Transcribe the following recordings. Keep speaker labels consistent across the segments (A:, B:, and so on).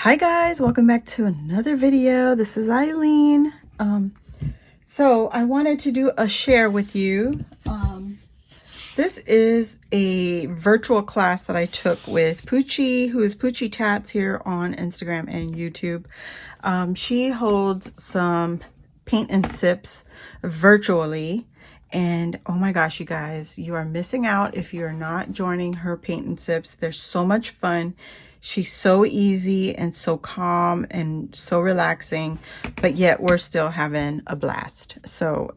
A: Hi guys, welcome back to another video. This is Eileen. So I wanted to do a share with you. This is a virtual class that I took with Poochie, who is Poochie Tats here on Instagram and YouTube. She holds some paint and sips virtually. And oh my gosh, you guys, you are missing out if you're not joining her paint and sips. They're so much fun. She's so easy and so calm and so relaxing, but yet we're still having a blast. So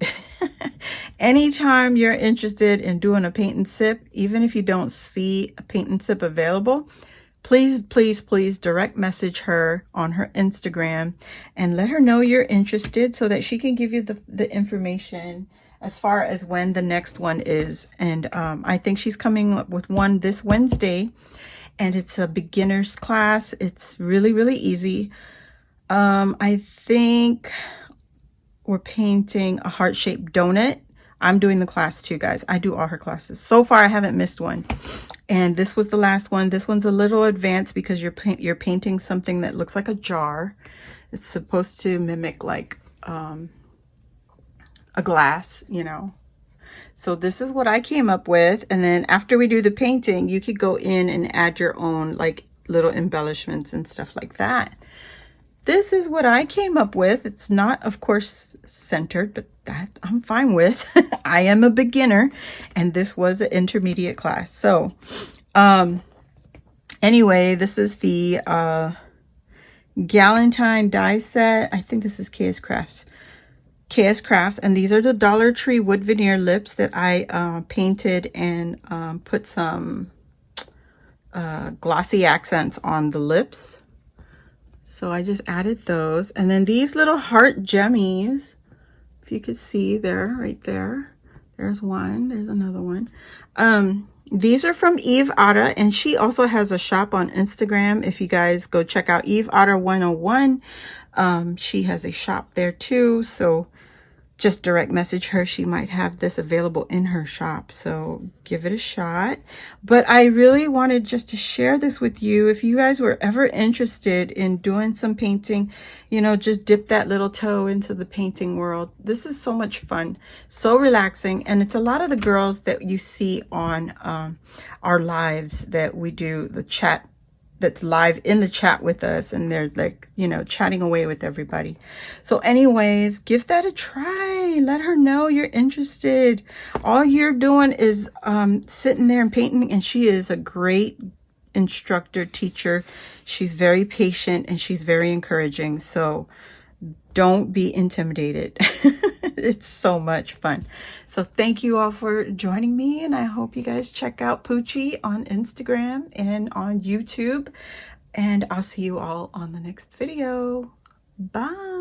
A: anytime you're interested in doing a paint and sip, even if you don't see a paint and sip available, please direct message her on her Instagram and let her know you're interested so that she can give you the information as far as when the next one is. And I think she's coming up with one this Wednesday, and it's a beginner's class. It's really easy. I think we're painting a heart-shaped donut. I'm doing the class too, guys. I do all her classes. So far, I haven't missed one. And this was the last one. This one's a little advanced because you're painting something that looks like a jar. It's supposed to mimic like a glass, you know. So this is what I came up with. And then after we do the painting, you could go in and add your own like little embellishments and stuff like that. This is what I came up with. It's not, of course, centered, but that I'm fine with. I am a beginner, and this was an intermediate class. So anyway, this is the Galentine die set. I think this is KS Crafts, and these are the Dollar Tree wood veneer lips that I painted and put some glossy accents on the lips. So I just added those. And then these little heart jemmies, if you could see there, right there. There's one, there's another one. These are from Eve Otta, and she also has a shop on Instagram. If you guys go check out Eve Otta 101, she has a shop there too. So just direct message her. She might have this available in her shop, so give it a shot. But I really wanted just to share this with you. If you guys were ever interested in doing some painting, you know, just dip that little toe into the painting world. This is so much fun, so relaxing, and it's a lot of the girls that you see on our lives that we do, the chat that's live in the chat with us, and they're like, you know, chatting away with everybody. So anyways, give that a try. Let her know you're interested. All you're doing is sitting there and painting, and she is a great instructor, teacher. She's very patient and she's very encouraging. So don't be intimidated. It's so much fun. So thank you all for joining me, and I hope you guys check out Poochie on Instagram and on YouTube, and I'll see you all on the next video. Bye.